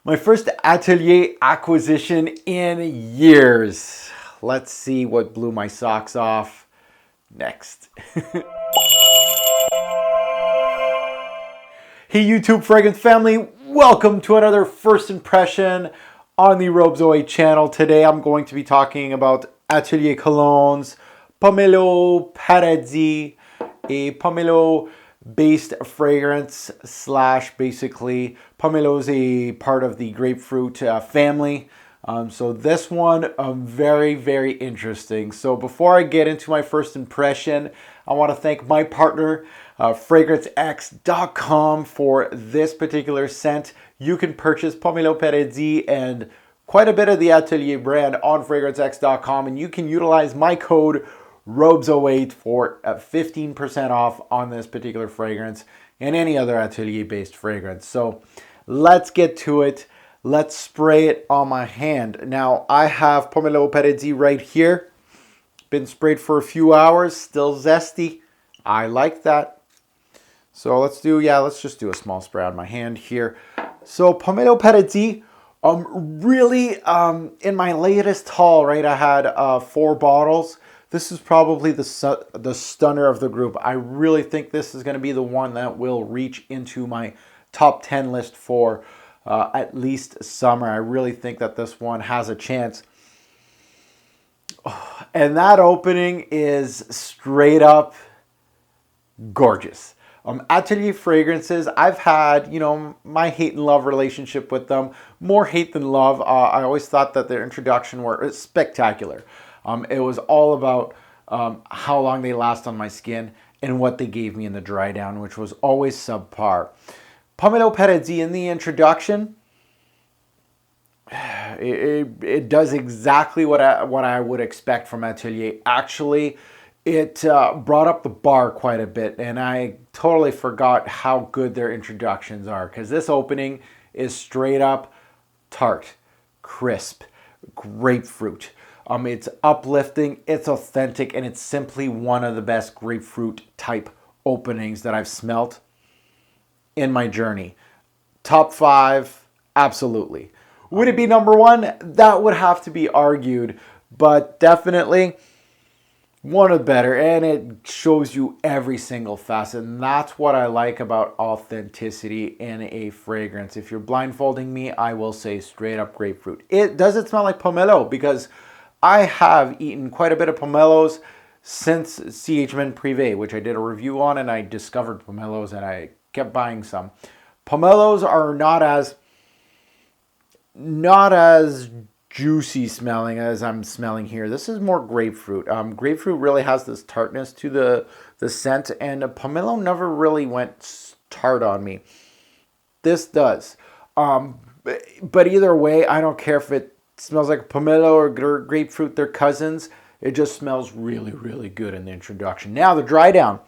My first Atelier acquisition in years. Let's see what blew my socks off next. Hey YouTube fragrance family, welcome to another first impression on the Robes Away channel. Today I'm going to be talking about Atelier colognes, Pomelo Paradis, a pomelo based fragrance slash basically pomelo is a part of the grapefruit family. So this one very interesting. So before I get into my first impression, I want to thank my partner fragrancex.com for this particular scent. You can purchase Pomelo Paradis and quite a bit of the Atelier brand on fragrancex.com, and you can utilize my code ROBES08 for 15% off on this particular fragrance and any other Atelier based fragrance. So let's get to it. Let's spray it on my hand. Now I have Pomelo Paradis right here. Been sprayed for a few hours, still zesty. I like that. So let's just do a small spray on my hand here. So Pomelo Paradis, really in my latest haul, right, I had 4 bottles. This is probably the stunner of the group. I really think this is going to be the one that will reach into my top 10 list for at least summer. I really think that this one has a chance. Oh, and that opening is straight up gorgeous. Atelier fragrances, I've had, my hate and love relationship with them. More hate than love. I always thought that their introduction were spectacular. It was all about how long they last on my skin and what they gave me in the dry down, which was always subpar. Pomelo Paradis in the introduction, it does exactly what I would expect from Atelier. Actually, it brought up the bar quite a bit, and I totally forgot how good their introductions are, because this opening is straight up tart, crisp, grapefruit. It's uplifting, it's authentic, and it's simply one of the best grapefruit type openings that I've smelt in my journey. Top 5, absolutely. Would it be number 1? That would have to be argued, but definitely one of the better, and it shows you every single facet, and that's what I like about authenticity in a fragrance. If you're blindfolding me, I will say straight up grapefruit. Does it smell like pomelo? Because I have eaten quite a bit of pomelos since C.H. Men Privé, which I did a review on, and I discovered pomelos and I kept buying some. Pomelos are not as juicy smelling as I'm smelling here. This is more grapefruit. Grapefruit really has this tartness to the scent, and pomelo never really went tart on me. This does. But either way, I don't care if it smells like pomelo or grapefruit. They're cousins. It just smells really good in the introduction. Now the dry down.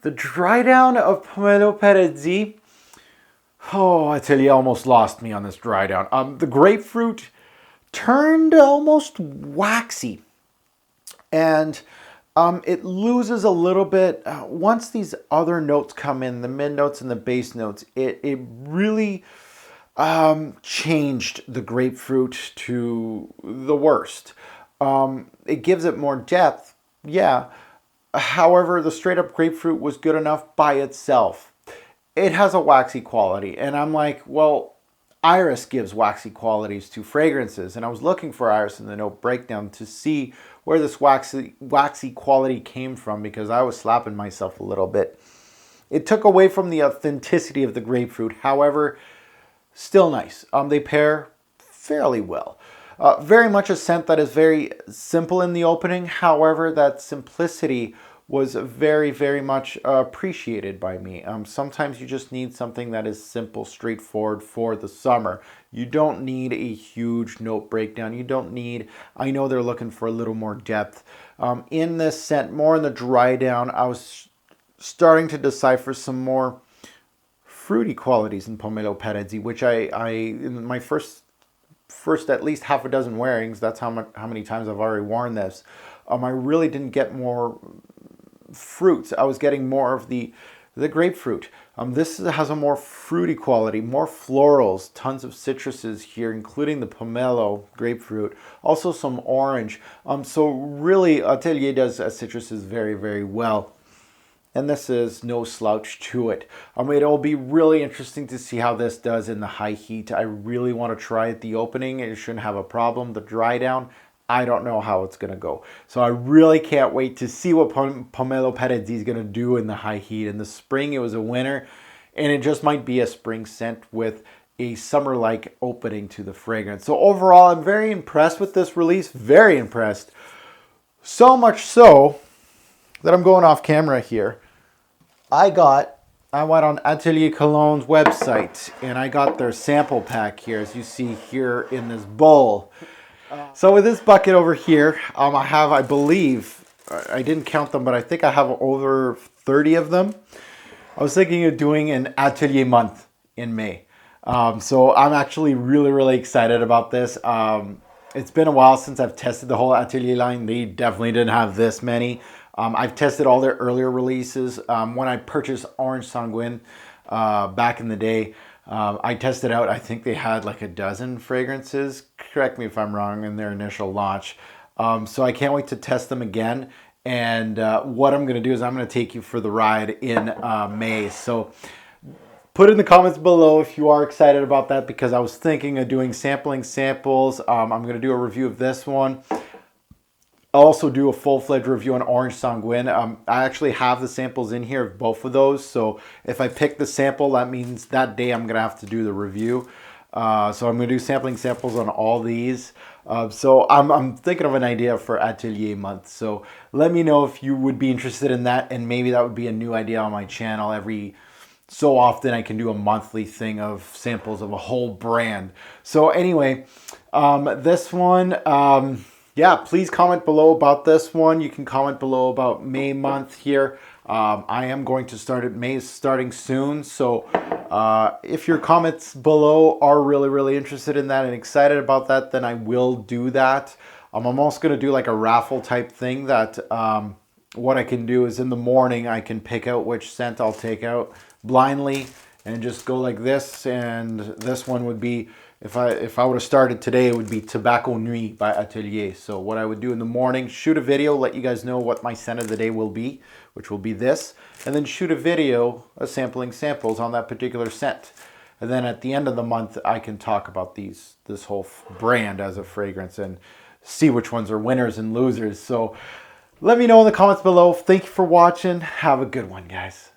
The dry down of Pomelo Paradis. Oh, Atelier almost lost me on this dry down. The grapefruit turned almost waxy, and it loses a little bit once these other notes come in, the mid notes and the base notes. It really changed the grapefruit to the worst. It gives it more depth, yeah. However, the straight up grapefruit was good enough by itself. It has a waxy quality, and I'm like, well, iris gives waxy qualities to fragrances, and I was looking for iris in the note breakdown to see where this waxy quality came from, because I was slapping myself a little bit. It took away from the authenticity of the grapefruit. However, still nice. They pair fairly well. Very much a scent that is very simple in the opening. However, that simplicity was very much appreciated by me. Sometimes you just need something that is simple, straightforward for the summer. You don't need a huge note breakdown. You don't need, I know they're looking for a little more depth. In this scent, more in the dry down, I was starting to decipher some more fruity qualities in Pomelo Paradis, which I in my first at least half a dozen wearings, that's how many times I've already worn this, I really didn't get more fruits. I was getting more of the the grapefruit. This has a more fruity quality, more florals, tons of citruses here, including the pomelo grapefruit, also some orange. So really, Atelier does citruses very, very well. And this is no slouch to it. It'll be really interesting to see how this does in the high heat. I really want to try it. The opening, it shouldn't have a problem. The dry down, I don't know how it's going to go. So I really can't wait to see what Pomelo Paradis is going to do in the high heat. In the spring, it was a winter, and it just might be a spring scent with a summer-like opening to the fragrance. So overall, I'm very impressed with this release. Very impressed. So much so that I'm going off camera here. I went on Atelier Cologne's website and I got their sample pack here, as you see here in this bowl. So with this bucket over here, I have, I believe, I didn't count them, but I think I have over 30 of them. I was thinking of doing an Atelier month in May. So I'm actually really, really excited about this. It's been a while since I've tested the whole Atelier line. They definitely didn't have this many. I've tested all their earlier releases. When I purchased Orange Sanguine back in the day, I tested out, I think they had like a dozen fragrances, correct me if I'm wrong, in their initial launch. So I can't wait to test them again. And what I'm going to do is I'm going to take you for the ride in May. So put in the comments below if you are excited about that, because I was thinking of doing sampling samples. I'm going to do a review of this one. I'll also do a full-fledged review on Orange Sanguine. I actually have the samples in here of both of those. So if I pick the sample, that means that day I'm going to have to do the review. So I'm going to do sampling samples on all these. So I'm thinking of an idea for Atelier month. So let me know if you would be interested in that. And maybe that would be a new idea on my channel. Every so often I can do a monthly thing of samples of a whole brand. So anyway, this one... yeah, please comment below about this one. You can comment below about May month here. I am going to start at May, starting soon. So if your comments below are really, really interested in that and excited about that, then I will do that. I'm almost going to do like a raffle type thing that what I can do is in the morning, I can pick out which scent I'll take out blindly and just go like this. And this one would be, if I would have started today, it would be Tobacco Nuit by Atelier. So what I would do in the morning, shoot a video, let you guys know what my scent of the day will be, which will be this, and then shoot a video of sampling samples on that particular scent. And then at the end of the month, I can talk about this whole brand as a fragrance and see which ones are winners and losers. So let me know in the comments below. Thank you for watching. Have a good one, guys.